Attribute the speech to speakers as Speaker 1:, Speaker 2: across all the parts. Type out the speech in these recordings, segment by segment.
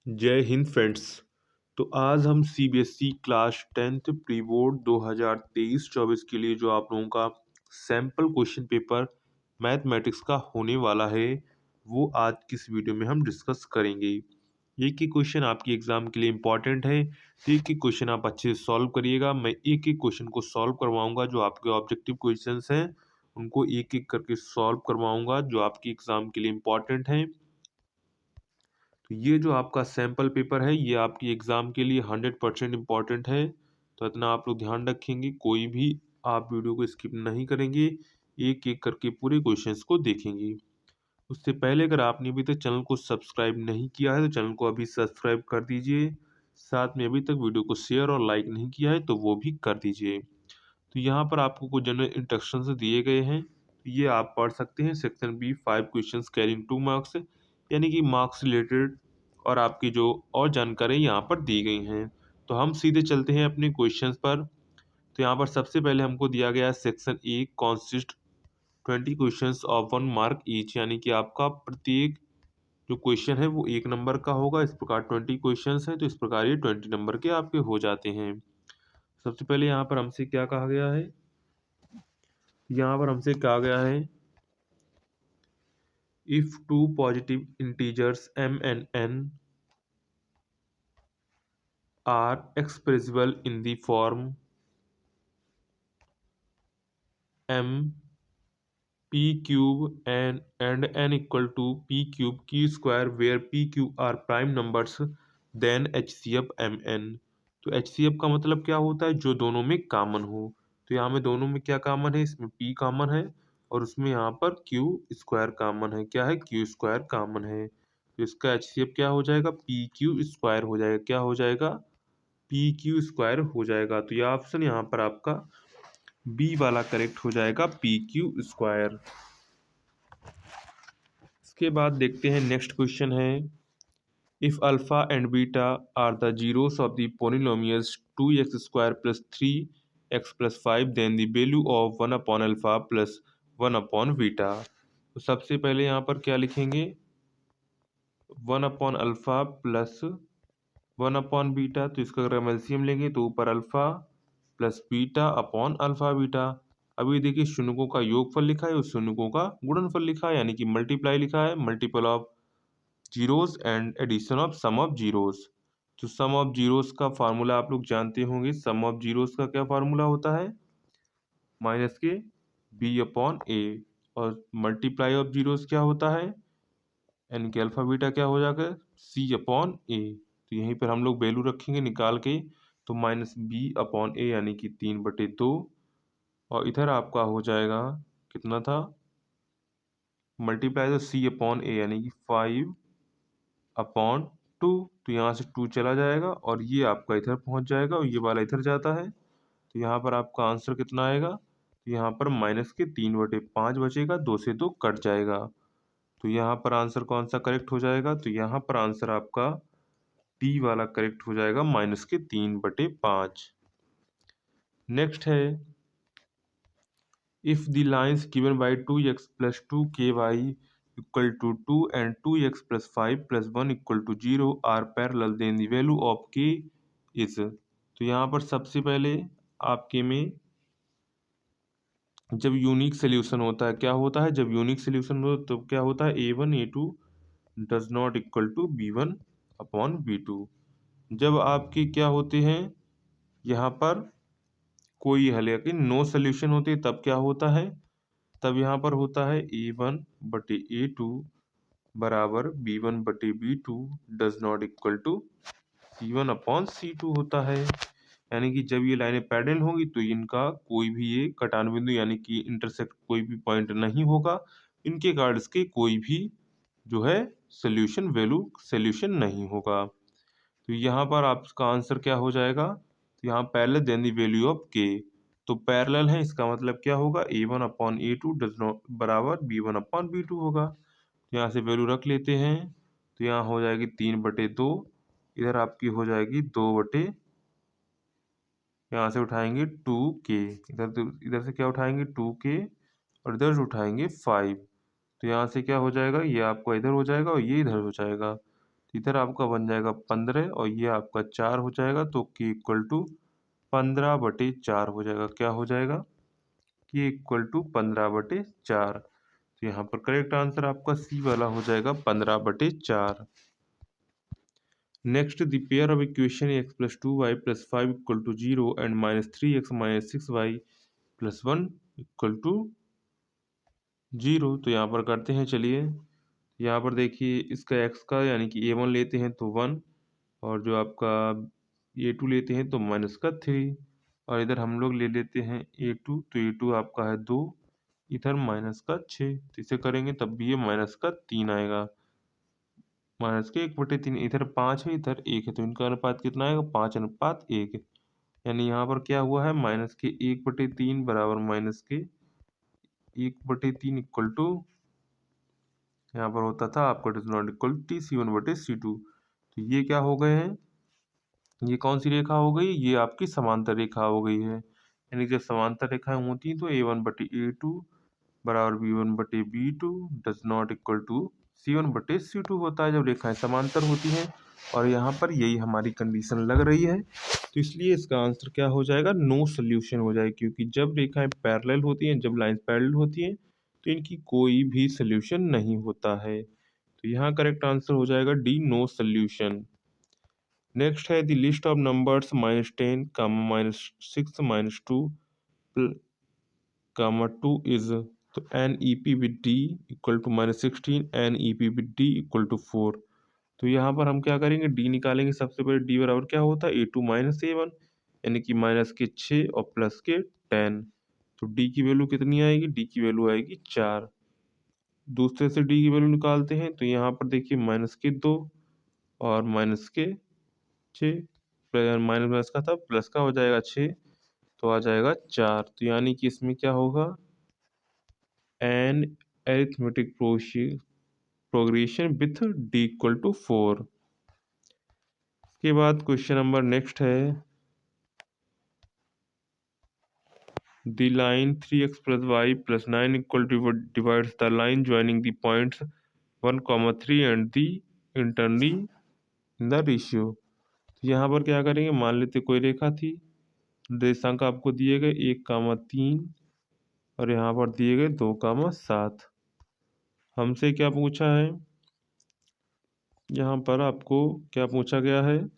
Speaker 1: जय हिंद फ्रेंड्स। तो आज हम CBSE class 10th pre board 2023-24 के लिए जो आप लोगों का सैम्पल क्वेश्चन पेपर मैथमेटिक्स का होने वाला है वो आज की इस वीडियो में हम डिस्कस करेंगे। एक एक क्वेश्चन आपकी एग्जाम के लिए इम्पॉर्टेंट है, तो एक एक क्वेश्चन आप अच्छे से सॉल्व करिएगा। मैं एक एक क्वेश्चन को सॉल्व करवाऊंगा, जो आपके ऑब्जेक्टिव क्वेश्चंस हैं उनको एक एक करके सॉल्व करवाऊंगा जो आपकी एग्जाम के लिए इम्पॉर्टेंट हैं। तो ये जो आपका सैम्पल पेपर है ये आपकी एग्ज़ाम के लिए 100% इम्पॉर्टेंट है। तो इतना आप लोग ध्यान रखेंगे, कोई भी आप वीडियो को स्किप नहीं करेंगे, एक एक करके पूरे क्वेश्चंस को देखेंगे। उससे पहले अगर आपने अभी तक चैनल को सब्सक्राइब नहीं किया है तो चैनल को अभी सब्सक्राइब कर दीजिए। साथ में अभी तक वीडियो को शेयर और लाइक नहीं किया है तो वो भी कर दीजिए। तो यहाँ पर आपको कुछ जनरल इंस्ट्रक्शंस दिए गए हैं, ये आप पढ़ सकते हैं। Section B 5 questions carrying 2 marks, यानी कि मार्क्स रिलेटेड और आपकी जो और जानकारी यहाँ पर दी गई हैं। तो हम सीधे चलते हैं अपने क्वेश्चंस पर। तो यहाँ पर सबसे पहले हमको दिया गया है section A consist 20 questions of 1 mark each, यानी कि आपका प्रत्येक जो क्वेश्चन है वो 1 नंबर का होगा। इस प्रकार 20 क्वेश्चंस हैं तो इस प्रकार ये 20 नंबर के आपके हो जाते हैं। सबसे पहले यहाँ पर हमसे क्या कहा गया है, यहाँ पर हमसे कहा गया है if two positive integers m and n are expressible in the form m p cube and n equal to p cube q square where p q are prime numbers then HCF mn। तो HCF का मतलब क्या होता है, जो दोनों में common हो। तो यहाँ में दोनों में क्या कॉमन है, इसमें p कॉमन है और उसमें यहाँ पर q स्क्वायर कॉमन है। क्या है, q स्क्वायर कॉमन है। तो इसका HCF क्या हो जाएगा, पी क्यू स्क्वायर हो जाएगा। क्या हो जाएगा, पी क्यू स्क्वायर हो जाएगा। तो यह ऑप्शन यहाँ पर आपका बी वाला करेक्ट हो जाएगा, पी क्यू स्क्वायर। इसके बाद देखते हैं नेक्स्ट क्वेश्चन है if alpha and beta are the zeros of the polynomials 2x square plus 3x plus 5 then the value of 1 upon alpha plus 1 upon beta. तो सबसे पहले यहाँ पर क्या लिखेंगे, 1 upon alpha plus 1 upon beta. तो इसका अगर हम एलसीएम लेंगे तो ऊपर alpha plus beta upon alpha beta. अभी देखिए शून्यकों का योगफल लिखा है और शून्यकों का गुणनफल लिखा है, यानी कि मल्टीप्लाई लिखा है, multiple of zeros and addition of sum of zeros. तो सम ऑफ जीरोस का फार्मूला आप लोग जानते होंगे। सम ऑफ जीरोस का क्या फार्मूला होता है, माइनस के बी अपॉन ए। और मल्टीप्लाई ऑफ जीरोस क्या होता है, यानी कि अल्फा बीटा क्या हो जाएगा, सी अपॉन ए। तो यहीं पर हम लोग वैल्यू रखेंगे निकाल के। तो माइनस बी अपॉन ए यानी कि 3/2, और इधर आपका हो जाएगा कितना था, मल्टीप्लाई तो सी अपॉन ए यानी कि 5/2। तो यहाँ से 2 चला जाएगा और ये आपका इधर पहुँच जाएगा और ये वाला इधर जाता है। तो यहाँ पर आपका आंसर कितना आएगा, तो यहाँ पर माइनस के 3/5 बचेगा, 2 से 2 कट जाएगा। तो यहाँ पर आंसर कौन सा करेक्ट हो जाएगा, तो यहाँ पर आंसर आपका डी वाला करेक्ट हो जाएगा, माइनस के 3/5। नेक्स्ट है if the lines given by 2x plus 2ky equal to 2 and 2x plus 5 plus 1 equal to 0 are parallel then the value of k is. तो यहाँ पर सबसे पहले आपके में जब यूनिक सोल्यूशन होता है, क्या होता है, जब यूनिक सोल्यूशन हो तो क्या होता है, a1 a2 does not equal to b1 upon b2। जब आपके क्या होते हैं यहाँ पर कोई हल या कि नो सोल्यूशन होते तब क्या होता है, तब यहाँ पर होता है a1/a2 बराबर b1/b2 does not equal to c1 upon c2 होता है। यानी कि जब ये लाइनें पैरेलल होंगी तो इनका कोई भी ये कटान बिंदु यानी कि इंटरसेक्ट कोई भी पॉइंट नहीं होगा, इनके कारण इसके कोई भी जो है सोल्यूशन वैल्यू सोल्यूशन नहीं होगा। तो यहाँ पर आपका आंसर क्या हो जाएगा, तो यहाँ parallel then the value of k. तो पैरेलल है इसका मतलब क्या होगा, a1/a2 डज नॉट बराबर b1/b2 होगा। तो यहाँ से वैल्यू रख लेते हैं। तो यहाँ हो जाएगी 3/2, इधर आपकी हो जाएगी 2/, यहाँ से उठाएंगे 2k, इधर से क्या उठाएंगे 2k और इधर से उठाएंगे 5। तो यहाँ से क्या हो जाएगा, ये आपका इधर हो जाएगा और ये इधर हो जाएगा। इधर आपका बन जाएगा 15 और ये आपका 4 हो जाएगा, तो k इक्वल टू 15/4 हो जाएगा। क्या हो जाएगा? k equal to 15/4। तो यहाँ पर करेक्ट आंसर आपका सी वाला हो जाएगा 15/4। Next the pair of equation x plus 2y plus 5 equal to 0 and -3x minus 6y plus 1 equal to 0। तो यहाँ पर करते हैं, चलिए। यहाँ पर देखिए इसका x का यानी कि a1 लेते हैं तो 1, और जो आपका a2 लेते हैं तो -3, और इधर हम लोग ले लेते हैं a2, तो a2 आपका है 2, इधर -6। तो इसे करेंगे तब भी ये -3 आएगा। -1/3, इधर 5 है इधर 1 है, तो इनका अनुपात कितना आएगा? 5:1। यानी यहाँ पर क्या हुआ है? -1/3 बराबर -1/3 इक्वल टू, यहाँ पर होता था आपका it is not equal to C1/C2। तो ये क्या हो गए हैं? ये कौन सी रेखा हो गई? ये आपकी समांतर रेखा हो गई है। यानी जब समांतर रेखाएं होती हैं तो A1/A2 बराबर B1/B2 does not equal to C1/C2 होता है जब रेखाएं समांतर होती हैं। और यहाँ पर यही हमारी कंडीशन लग रही है, तो इसलिए इसका आंसर क्या हो जाएगा? नो सोल्यूशन हो जाएगा, क्योंकि जब रेखाएं पैरेलल होती हैं, जब लाइन पैरेलल होती हैं, तो इनकी कोई भी सोल्यूशन नहीं होता है। तो यहाँ करेक्ट आंसर हो जाएगा डी, नो सोल्यूशन। नेक्स्ट है the list of numbers -10, -6, -2 2 is, तो NEP with D equal to -16, NEP with D equal to 4। तो यहाँ पर हम क्या करेंगे? D निकालेंगे। सबसे पहले D बराबर क्या होता है? A2 - A1, यानी कि -6 और +10। तो D की वैल्यू कितनी आएगी? D की वैल्यू आएगी 4। दूसरे से D की वैल्यू निकालते हैं, तो यहाँ पर देखिए -2 और -6, माइनस माइनस का था प्लस का हो जाएगा 6, तो आ जाएगा 4। तो यानी कि इसमें क्या होगा? An arithmetic progression with D equal to 4। इसके बाद क्वेश्चन नंबर नेक्स्ट है the line 3x + y + 9 equal to divides the line joining the points 1, 3 and the internally in the ratio. यहाँ पर क्या करेंगे? मान लेते कोई रेखा थी, निर्देशांक आपको दिए गए 1, 3 और यहाँ पर दिए गए 2, 7। हमसे क्या पूछा है? यहाँ पर आपको क्या पूछा गया है?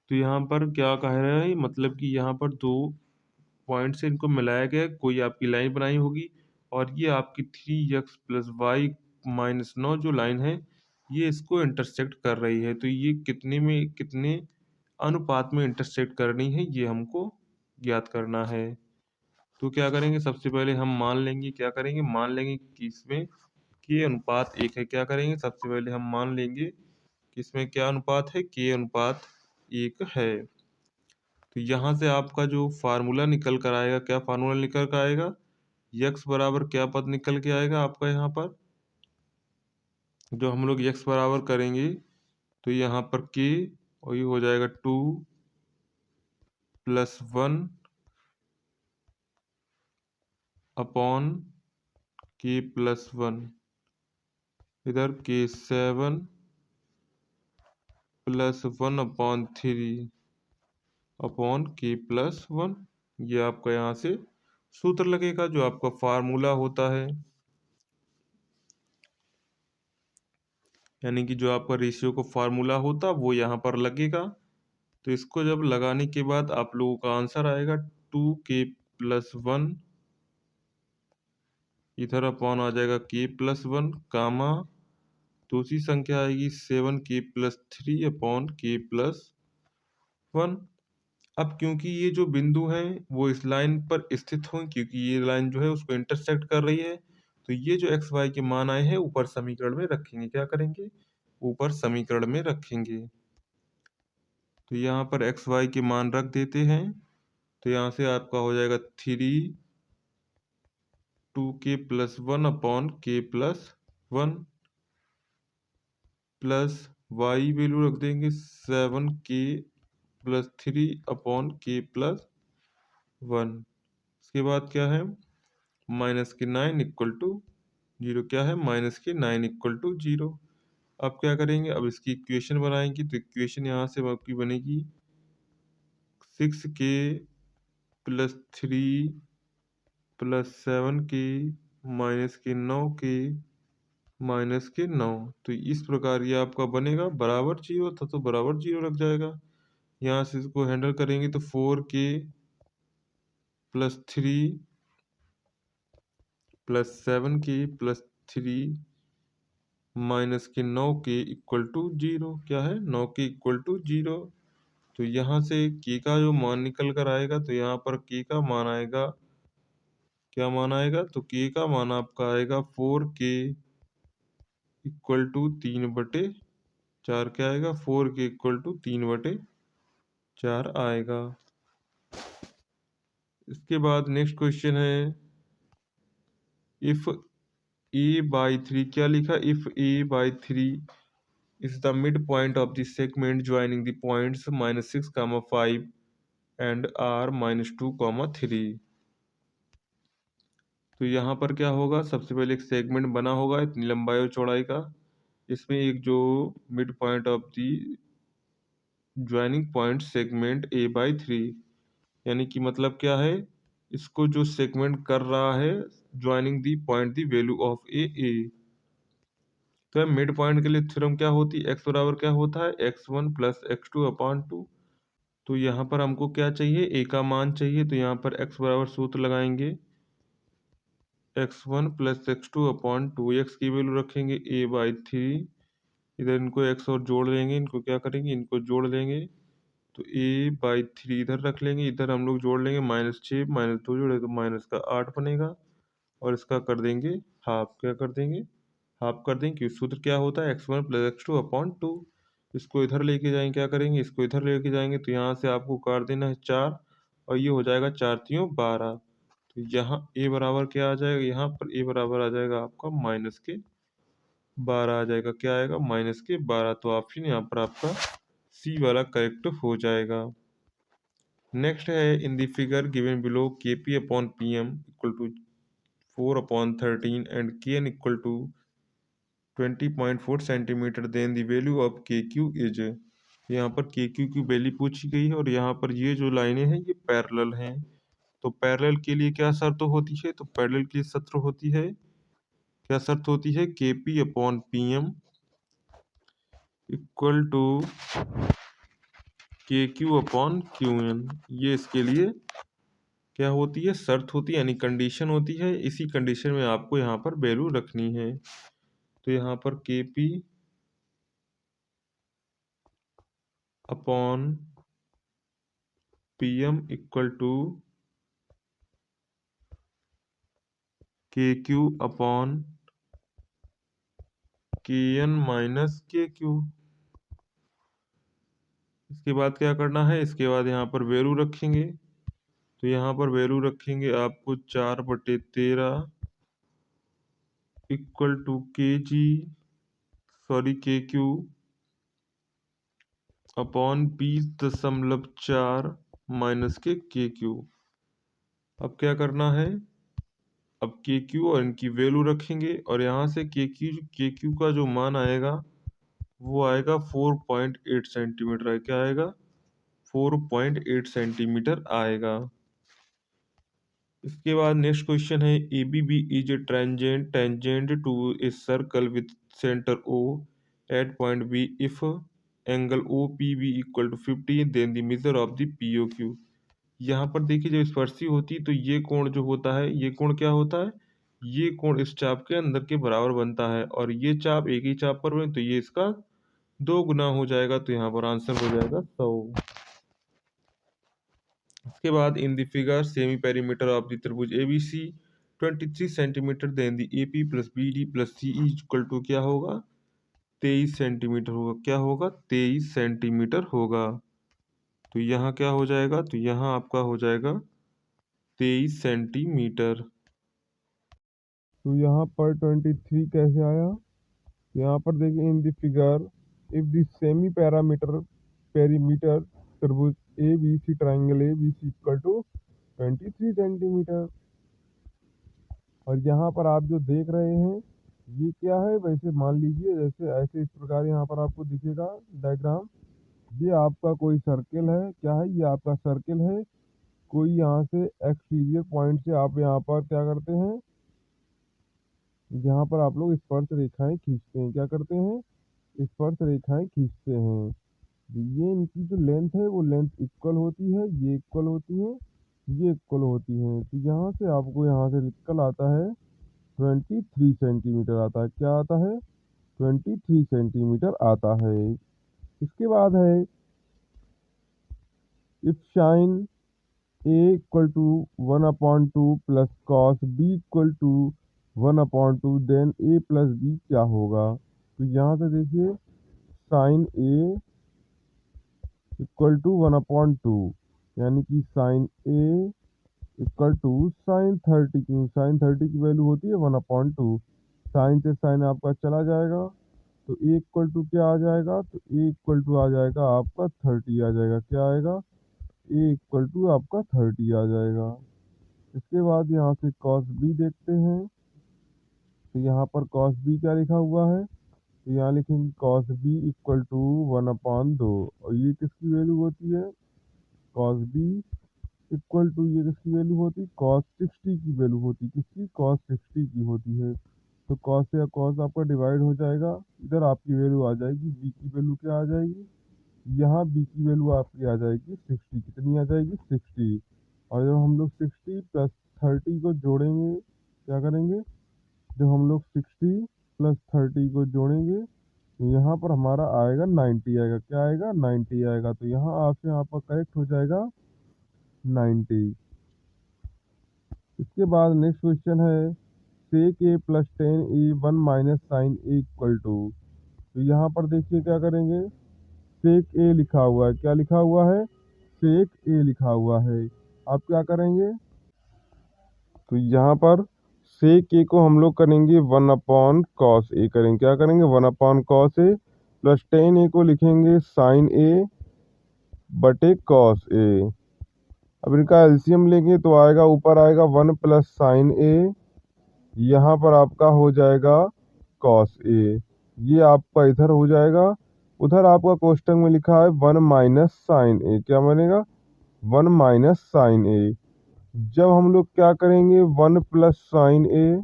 Speaker 1: तो यहाँ पर क्या कह रहे हैं? मतलब कि यहाँ पर दो पॉइंट से इनको मिलाया गया, कोई आपकी लाइन बनाई होगी, और ये आपकी 3x + y - 9 जो लाइन है, ये इसको इंटरसेक्ट कर रही है। तो ये कितने में कितने अनुपात में इंटरसेक्ट करनी है, ये हमको ज्ञात करना है। तो क्या करेंगे? सबसे पहले हम मान लेंगे, क्या करेंगे? मान लेंगे कि इसमें k अनुपात 1 है। क्या करेंगे? सबसे पहले हम मान लेंगे कि इसमें क्या अनुपात है? k अनुपात 1 है। तो यहाँ से आपका जो फार्मूला निकल कर आएगा, क्या फार्मूला निकल कर आएगा? x बराबर क्या पद निकल के आएगा आपका? यहाँ पर जो हम लोग x बराबर करेंगे, तो यहाँ पर k और ये हो जाएगा 2 + 1 अपॉन k + 1, इधर k 7 + 1/3 अपॉन k + 1। ये आपका यहाँ से सूत्र लगेगा, जो आपका फार्मूला होता है, यानी कि जो आपका रेशियो का फार्मूला होता वो यहाँ पर लगेगा। तो इसको जब लगाने के बाद आप लोगों का आंसर आएगा 2k + 1, इधर अपॉन आ जाएगा k + 1 कामा, दूसरी संख्या आएगी 7k + 3 अपॉन k + 1। अब क्योंकि ये जो बिंदु हैं वो इस लाइन पर स्थित हों, क्योंकि ये लाइन जो है उसको इंटरसेक्ट कर रही है, तो ये जो एक्स वाई के मान आए हैं ऊपर समीकरण में रखेंगे। क्या करेंगे? ऊपर समीकरण में रखेंगे। तो यहाँ पर एक्स वाई के मान रख देते हैं, तो यहाँ से आपका हो जाएगा 3 2k + 1 upon k + 1 plus Y value रख देंगे 7k + 3 अपॉन k + 1। इसके बाद क्या है? -9 इक्वल टू 0। क्या है? -9 इक्वल टू 0। अब क्या करेंगे, अब इसकी इक्वेशन बनाएंगे। तो इक्वेशन यहाँ से आपकी बनेगी 6k plus 3 plus 7k minus के 9k माइनस के 9। तो इस प्रकार ये आपका बनेगा, बराबर जीरो था तो बराबर जीरो लग जाएगा। यहाँ से इसको हैंडल करेंगे तो 4k plus 3 plus 7k plus 3 minus के 9k इक्वल टू जीरो। क्या है, 9k इक्वल टू जीरो। तो यहाँ से k का जो मान निकल कर आएगा, तो यहाँ पर k का मान आएगा, क्या मान आएगा, तो k का मान आपका आएगा 4k इक्वल टू 3/4। क्या आएगा, 4k इक्वल टू 3/4 आएगा। इसके बाद नेक्स्ट क्वेश्चन है, इफ a/3, क्या लिखा, if a/3 is the midpoint of the segment joining the points -6, 5 and r -2, 3। तो यहाँ पर क्या होगा, सबसे पहले एक सेगमेंट बना होगा इतनी लंबाई और चौड़ाई का। इसमें एक जो mid point of the joining point segment a/3, यानी कि मतलब क्या है, इसको जो सेगमेंट कर रहा है joining the point the value of a. तो मिड पॉइंट के लिए थ्योरम क्या होती है, x बराबर क्या होता है, x1 प्लस x2/2। तो यहाँ पर हमको क्या चाहिए, a का मान चाहिए। तो यहाँ पर x बराबर सूत्र लगाएंगे x1 प्लस x2/2। x की वैल्यू रखेंगे a/3। इधर इनको x और जोड़ लेंगे, इनको क्या करेंगे, इनको जोड़ लेंगे। तो a/3 इधर रख लेंगे, इधर हम लोग जोड़ लेंगे -6 -2 जोड़े तो माइनस का 8 बनेगा। और इसका कर देंगे हाफ। क्या कर देंगे, हाफ कर देंगे, क्योंकि सूत्र क्या होता है, x1 प्लस x2/2। इसको इधर लेके जाएंगे, क्या करेंगे, इसको इधर लेके जाएंगे। तो यहाँ से आपको काट देना है 4, और ये हो जाएगा 4 3 12। तो यहाँ a बराबर क्या आ जाएगा, यहाँ पर a बराबर आ जाएगा आपका -12 आ जाएगा। क्या आएगा, -12। तो ऑप्शन यहाँ पर आपका सी वाला करेक्ट हो जाएगा। नेक्स्ट है, in the figure given below kp/pm equal to 4/13 and kn equal to 20.4 centimetre, then the value of kq is. यहाँ पर kq की वैल्यू पूछी गई है, और यहाँ पर ये जो लाइनें हैं ये पैरेलल हैं। तो पैरेलल के लिए क्या शर्त होती है, तो पैरेलल की शर्त होती है, क्या शर्त होती है, kp/pm इक्वल टू kq/qn। ये इसके लिए क्या होती है, शर्त होती है, यानी कंडीशन होती है। इसी कंडीशन में आपको यहाँ पर वैल्यू रखनी है। तो यहाँ पर kp/pm equal to kq/kn minus kq। इसके बाद क्या करना है, इसके बाद यहाँ पर वैल्यू रखेंगे। तो यहाँ पर वैल्यू रखेंगे आपको 4/13 equal to kq upon 20.4 minus k kq। अब क्या करना है, अब kq और इनकी वैल्यू रखेंगे, और यहाँ से kq का जो मान आएगा वो आएगा 4.8 सेंटीमीटर। है, क्या आएगा, 4.8 सेंटीमीटर आएगा। इसके बाद नेक्स्ट क्वेश्चन है, ABB is tangent to a circle with centre O at point B if angle OPB equal to 50, then the measure of the POQ। यहाँ पर देखिए, जब स्पर्शी होती है तो ये कोण जो होता है, ये कोण क्या होता है, ये कोण इस चाप के अंदर के बराबर बनता है। और ये चाप एक ही चाप पर बने तो ये इसका 2 गुना हो जाएगा। तो यहाँ पर आंसर हो जाएगा 100। इसके बाद in the figure semi perimeter of the त्रिभुज ABC 23 centimetre, then the AP plus BD plus CE equal to क्या होगा, 23 सेंटीमीटर होगा। क्या होगा, 23 सेंटीमीटर होगा। तो यहाँ क्या हो जाएगा, तो यहाँ आपका हो जाएगा 23 सेंटीमीटर। तो यहाँ पर 23 कैसे आया, यहाँ पर देखिए, in the figure if the semi perimeter त्रिभुज ABC triangle ABC equal to 23 centimetre. और यहाँ पर आप जो देख रहे हैं
Speaker 2: ये क्या है, वैसे मान लीजिए जैसे ऐसे इस प्रकार यहाँ पर आपको दिखेगा डायग्राम। ये आपका कोई सर्किल है, क्या है, ये आपका सर्किल है। कोई यहाँ से एक्सटीरियर पॉइंट से आप यहाँ पर क्या करते हैं, यहाँ पर आप लोग स्पर्श रेखाएं खींचते हैं। क्या करते हैं, स्पर्श रेखाएं खींचते हैं। ये इनकी जो लेंथ है वो लेंथ इक्वल होती है, ये इक्वल होती है, ये इक्वल होती है। तो यहाँ से आपको यहाँ से निकल आता है 23 सेंटीमीटर आता है। क्या आता है, 23 सेंटीमीटर आता है। इसके बाद है if sine A equal to 1/2 plus cos B equal to 1/2, then A plus B क्या होगा। तो यहाँ से देखिए साइन ए इक्वल टू 1/2, यानी कि sine A equal to sine 30। क्यों, साइन 30 की वैल्यू होती है 1/2। साइन से साइन आपका चला जाएगा, तो ए इक्वल टू क्या आ जाएगा, तो ए इक्वल टू आ जाएगा आपका 30 आ जाएगा। क्या आएगा, ए इक्वल टू आपका 30 आ जाएगा। इसके बाद यहाँ से कॉस बी देखते हैं। तो यहाँ पर कॉस बी क्या लिखा हुआ है, तो यहाँ लिखेंगे कॉस बी इक्वल टू 1/2। और ये किसकी वैल्यू होती है, कॉस बी इक्वल टू, ये किसकी वैल्यू होती है, कॉस 60 की वैल्यू होती है। किसकी, कॉस 60 की होती है। तो कॉस से कॉस आपका डिवाइड हो जाएगा, इधर आपकी वैल्यू आ जाएगी, बी की वैल्यू क्या आ जाएगी, यहाँ बी की वैल्यू आपकी आ जाएगी 60। कितनी आ जाएगी, 60। और जब हम लोग 60 प्लस 30 को जोड़ेंगे, क्या करेंगे, जब हम लोग 60 प्लस 30 को जोड़ेंगे तो यहाँ पर हमारा आएगा 90 आएगा। क्या आएगा, 90 आएगा। तो यहाँ आपसे यहाँ पर करेक्ट हो जाएगा 90। इसके बाद नेक्स्ट क्वेश्चन है sec A plus 10 A 1 - sine A equal to. तो यहाँ पर देखिए क्या करेंगे, सेक ए लिखा हुआ है, क्या लिखा हुआ है, सेक ए लिखा हुआ है। आप क्या करेंगे, तो यहाँ पर सेक ए को हम लोग करेंगे 1/cos ए करेंगे। क्या करेंगे, 1/cos ए प्लस 10 ए को लिखेंगे साइन ए बटे कॉस ए। अब इनका एलसीएम लेंगे तो आएगा, ऊपर आएगा 1 प्लस साइन ए, यहाँ पर आपका हो जाएगा कॉस ए। ये आपका इधर हो जाएगा। उधर आपका कोष्टक में लिखा है 1 माइनस साइन ए। क्या बनेगा, 1 माइनस साइन ए। जब हम लोग क्या करेंगे, 1 प्लस साइन ए,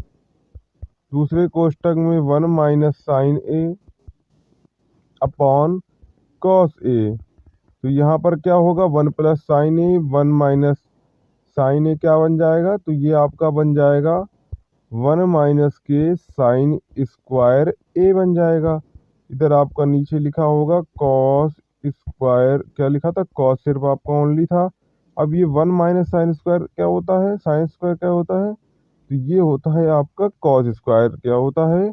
Speaker 2: दूसरे कोष्टक में 1 minus sign A upon cos A. तो यहाँ पर क्या होगा, 1 प्लस साइन ए, 1 माइनस साइन ए क्या बन जाएगा, तो ये आपका बन जाएगा 1 माइनस के साइन स्क्वायर ए बन जाएगा। इधर आपका नीचे लिखा होगा कॉस स्क्वायर, क्या लिखा था, कॉस सिर्फ आपका ओनली था। अब ये 1 माइनस साइन स्क्वायर क्या होता है, साइन स्क्वायर क्या होता है, तो ये होता है आपका कॉस स्क्वायर। क्या होता है,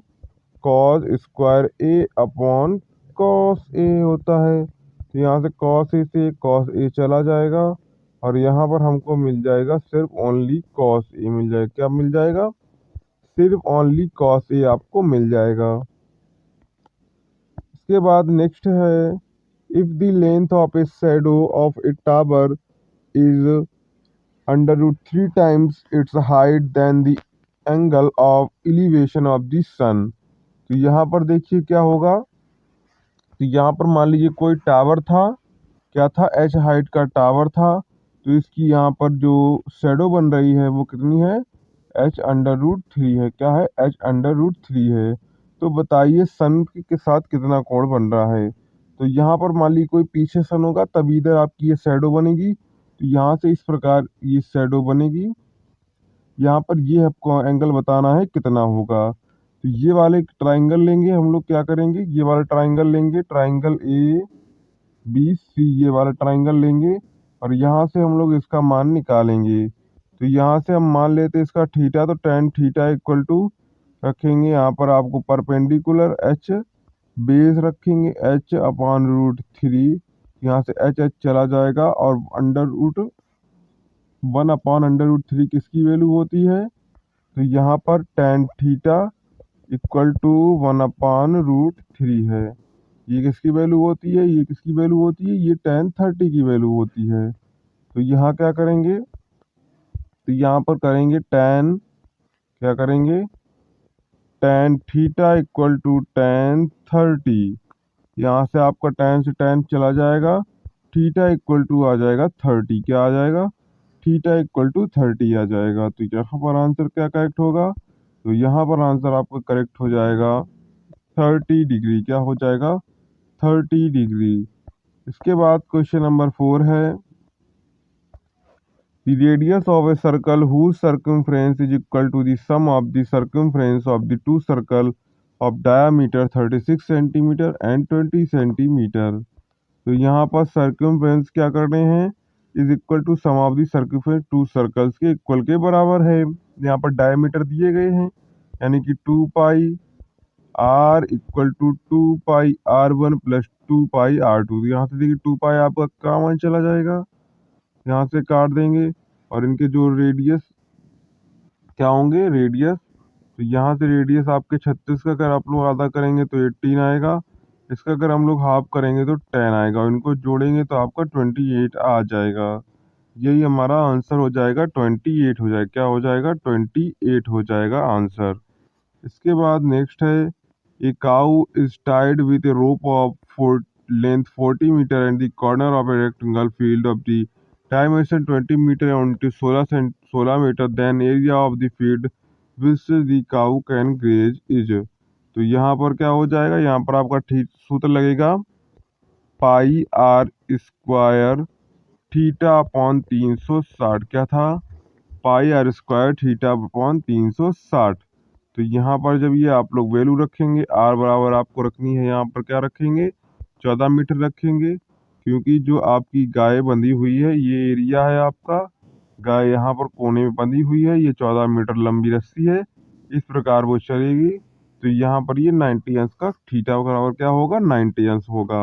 Speaker 2: cos square A upon cos A होता है। तो यहाँ से कॉस ए से कॉस ए चला जाएगा और यहाँ पर हमको मिल जाएगा सिर्फ ओनली कॉस ए मिल जाएगा। क्या मिल जाएगा, सिर्फ ओनली कॉस ए आपको मिल जाएगा। इसके बाद नेक्स्ट है if the length of a shadow of a tower is √3 times its height then the angle of elevation of the sun. तो यहाँ पर देखिए क्या होगा, तो यहाँ पर मान लीजिए कोई टावर था, क्या था, h हाइट का टावर था। तो इसकी यहाँ पर जो शेडो बन रही है वो कितनी है, h√3 है। क्या है, h√3 है। तो बताइए सन के साथ कितना कोण बन रहा है। तो यहाँ पर मान लीजिए कोई पीछे सन होगा तभी इधर आपकी ये शेडो बनेगी। तो यहाँ से इस प्रकार ये शेडो बनेगी। यहाँ पर ये आपको एंगल बताना है कितना होगा। तो ये वाले ट्राइंगल लेंगे हम लोग, क्या करेंगे, ये वाला ट्राइंगल लेंगे, ट्राइंगल ए बी सी, ये वाला ट्राइंगल लेंगे और यहाँ से हम लोग इसका मान निकालेंगे। तो यहाँ से हम मान लेते हैं इसका थीटा, तो tan थीटा इक्वल टू रखेंगे यहाँ पर आपको परपेंडिकुलर एच, बेस रखेंगे h/√3। यहाँ से एच चला जाएगा और √1/√3 किसकी वैल्यू होती है, तो यहाँ पर tan थीटा इक्वल टू 1/√3 है। ये किसकी वैल्यू होती है, ये किसकी वैल्यू होती है, ये tan 30 की वैल्यू होती है। तो यहाँ क्या करेंगे, तो यहाँ पर करेंगे tan, क्या करेंगे, tan theta equal to tan 30। यहाँ से आपका tan से tan चला जाएगा, थीटा इक्वल टू आ जाएगा 30। क्या आ जाएगा? थीटा इक्वल टू 30 आ जाएगा। तो यहाँ पर आंसर क्या करेक्ट होगा? तो यहाँ पर आंसर आपका करेक्ट हो जाएगा 30 डिग्री। क्या हो जाएगा? 30 डिग्री। इसके बाद क्वेश्चन नंबर 4 है, the radius of a circle whose circumference is equal to the sum of the circumference of the two circles of diameter 36 centimeter and 20 centimeter। तो यहाँ पर सर्कमफ्रेंस क्या कर रहे हैं? Is equal to sum of the circumference two circles के इक्वल के बराबर है। यहाँ पर डायमीटर दिए गए हैं, यानी कि 2 pi r equal to 2 pi r1 plus 2 pi r2। तो यहाँ से देखिए 2 पाई आपका कॉमन चला जाएगा, यहाँ से काट देंगे, और इनके जो रेडियस क्या होंगे? रेडियस। तो यहाँ से रेडियस आपके 36 का अगर आप लोग आधा करेंगे तो 18 आएगा, इसका अगर हम लोग हाफ करेंगे तो 10 आएगा, और इनको जोड़ेंगे तो आपका 28 आ जाएगा। यही हमारा आंसर हो जाएगा, 28 हो जाएगा। क्या हो जाएगा? 28 हो जाएगा आंसर। इसके बाद नेक्स्ट है, a cow is tied with a rope of length 40 metre and the corner of a rectangle field of the dimension 20 metre on two 16 metre, then area of the field which the cow can graze is. तो यहाँ पर क्या हो जाएगा? यहाँ पर आपका ठीक सूत्र लगेगा, पाई आर स्क्वायर थीटा अपॉन 360। क्या था? पाई आर स्क्वायर थीटा अपॉन 360। तो यहाँ पर जब ये आप लोग वैल्यू रखेंगे, आर बराबर आपको रखनी है, यहाँ पर क्या रखेंगे? 14 मीटर रखेंगे, क्योंकि जो आपकी गाय बंधी हुई है ये एरिया है आपका, गाय यहाँ पर कोने में बंधी हुई है, ये 14 मीटर लंबी रस्सी है, इस प्रकार वो चलेगी। तो यहाँ पर ये 90 अंश का थीटा बराबर क्या होगा? 90 अंश होगा।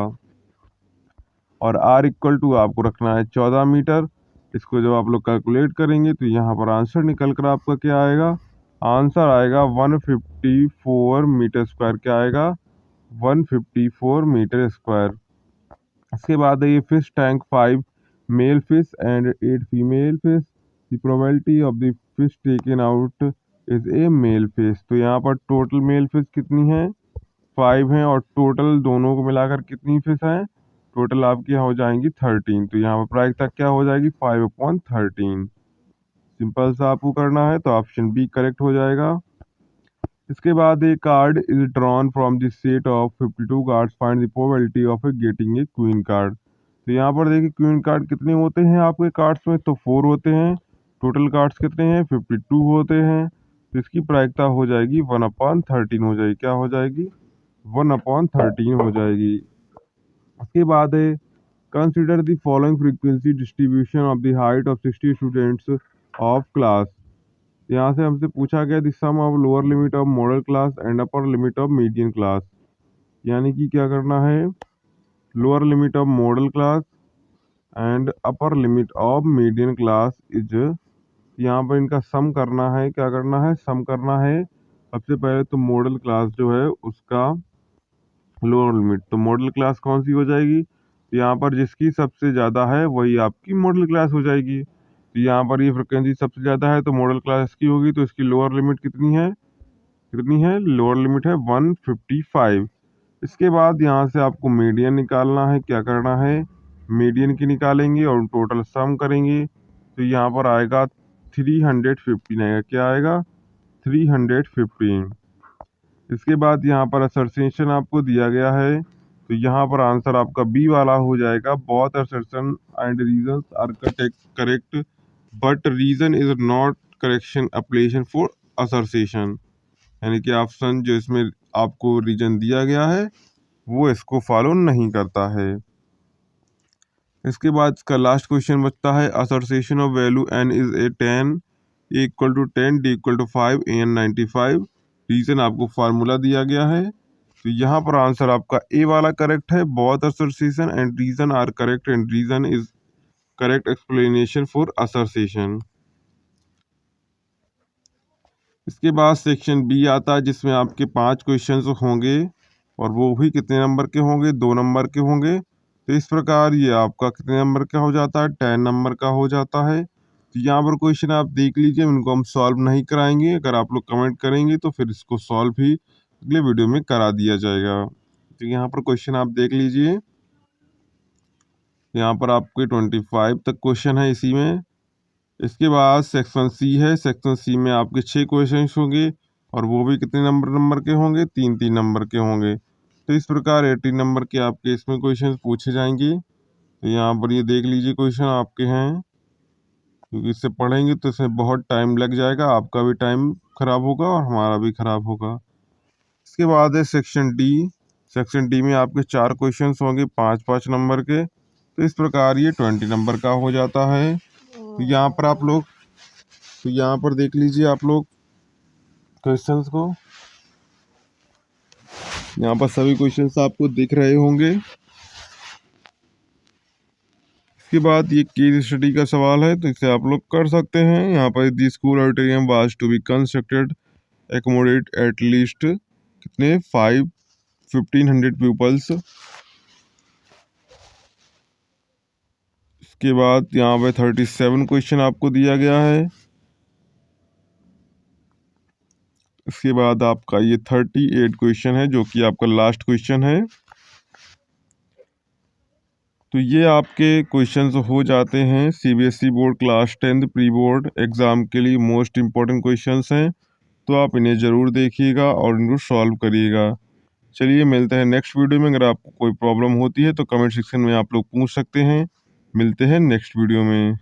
Speaker 2: और आर इक्वल टू आपको रखना है 14 मीटर। इसको जब आप लोग कैलकुलेट करेंगे तो यहाँ पर आंसर निकल कर आपका क्या आएगा? आंसर आएगा 154 मीटर स्क्वायर। क्या आएगा? 154 मीटर स्क्वायर। इसके बाद है ये fish tank 5 male fish and 8 female fish, the probability of the fish taken out is a male fish. तो यहाँ पर टोटल मेल फिश कितनी है? 5 हैं, और टोटल दोनों को मिलाकर कितनी फिश हैं? टोटल आपकी यहाँ हो जाएंगी 13। तो यहाँ पर प्रायिकता क्या हो जाएगी? 5/13। सिंपल सा आपको करना है, तो ऑप्शन बी करेक्ट हो जाएगा। इसके बाद एक card is drawn from the set of 52 cards, find the probability of getting a queen card. तो यहाँ पर देखिए क्वीन कार्ड कितने होते हैं आपके कार्ड्स में? तो 4 होते हैं। टोटल कार्ड्स कितने हैं? 52 होते हैं। तो इसकी प्रायिकता हो जाएगी 1/13 हो जाएगी। क्या हो जाएगी? 1/13 हो जाएगी। उसके बाद है, consider the following frequency distribution of the height of 60 students of class. यहाँ से हमसे पूछा गया the sum of lower limit of modal class and upper limit of median class. यानी कि क्या करना है? Lower limit of modal class and upper limit of median class is, यहाँ पर इनका सम करना है। क्या करना है? सम करना है। सबसे पहले तो मॉडल क्लास जो है उसका लोअर लिमिट, तो मॉडल क्लास कौन सी हो जाएगी? तो यहाँ पर जिसकी सबसे ज़्यादा है वही आपकी मॉडल क्लास हो जाएगी। तो यहाँ पर ये फ्रिक्वेंसी सबसे ज़्यादा है तो मॉडल क्लास की होगी, तो इसकी लोअर लिमिट कितनी है? कितनी है? लोअर लिमिट है 155। इसके बाद यहाँ से आपको मीडियन निकालना है। क्या करना है? मीडियन की निकालेंगे और टोटल सम करेंगे, तो यहाँ पर आएगा 315 आएगा। क्या आएगा? 315। इसके बाद यहाँ पर असर्टेशन आपको दिया गया है, तो यहाँ पर आंसर आपका बी वाला हो जाएगा। Both assertion and reasons are correct but reason is not correction application for assertion. यानी कि ऑप्शन जो इसमें आपको रीजन दिया गया है वो इसको फॉलो नहीं करता है। इसके बाद इसका लास्ट क्वेश्चन बचता है, assertion of value n is a 10, a equal to 10, d equal to 5, a n 95। Reason आपको फार्मूला दिया गया है, तो यहाँ पर आंसर आपका ए वाला करेक्ट है। Both assertion and reason are correct and reason is correct explanation for assertion. इसके बाद सेक्शन बी आता है जिसमें आपके 5 क्वेश्चंस होंगे, और वो भी कितने नंबर के होंगे? 2 नंबर के होंगे। तो इस प्रकार ये आपका कितने नंबर का हो जाता है? 10 नंबर का हो जाता है। तो यहाँ पर क्वेश्चन आप देख लीजिए, इनको हम सॉल्व नहीं कराएंगे। अगर आप लोग कमेंट करेंगे तो फिर इसको सॉल्व भी अगले वीडियो में करा दिया जाएगा। तो यहाँ पर क्वेश्चन आप देख लीजिए, यहाँ पर आपके 25 तक क्वेश्चन है इसी में। इसके बाद सेक्शन सी है। सेक्शन सी में आपके 6 क्वेश्चन होंगे और वो भी कितने नंबर के होंगे, 3-3 नंबर के होंगे। तो इस प्रकार 18 नंबर के आपके इसमें क्वेश्चन पूछे जाएंगे। तो यहाँ पर ये देख लीजिए क्वेश्चन आपके हैं, क्योंकि इससे पढ़ेंगे तो इसमें बहुत टाइम लग जाएगा, आपका भी टाइम खराब होगा और हमारा भी खराब होगा। इसके बाद है सेक्शन डी। सेक्शन डी में आपके 4 क्वेश्चन होंगे 5-5 नंबर के। तो इस प्रकार ये 20 नंबर का हो जाता है। तो यहाँ पर आप लोग, तो यहाँ पर देख लीजिए आप लोग क्वेश्चंस को, यहाँ पर सभी क्वेश्चंस आपको दिख रहे होंगे। इसके बाद ये केस स्टडी का सवाल है, तो इसे आप लोग कर सकते हैं। यहाँ पर the school auditorium was to be constructed accommodate at least कितने 1500 पीपल्स। इसके बाद यहाँ पे 37 क्वेश्चन आपको दिया गया है। इसके बाद आपका ये 38 क्वेश्चन है, जो कि आपका लास्ट क्वेश्चन है। तो ये आपके क्वेश्चंस हो जाते हैं CBSE board class 10 pre board exam के लिए मोस्ट इम्पॉर्टेंट क्वेश्चंस हैं। तो आप इन्हें ज़रूर देखिएगा और इनको सॉल्व करिएगा। चलिए मिलते हैं नेक्स्ट वीडियो में। अगर आपको कोई प्रॉब्लम होती है तो कमेंट सेक्शन में आप लोग पूछ सकते हैं। मिलते हैं नेक्स्ट वीडियो में।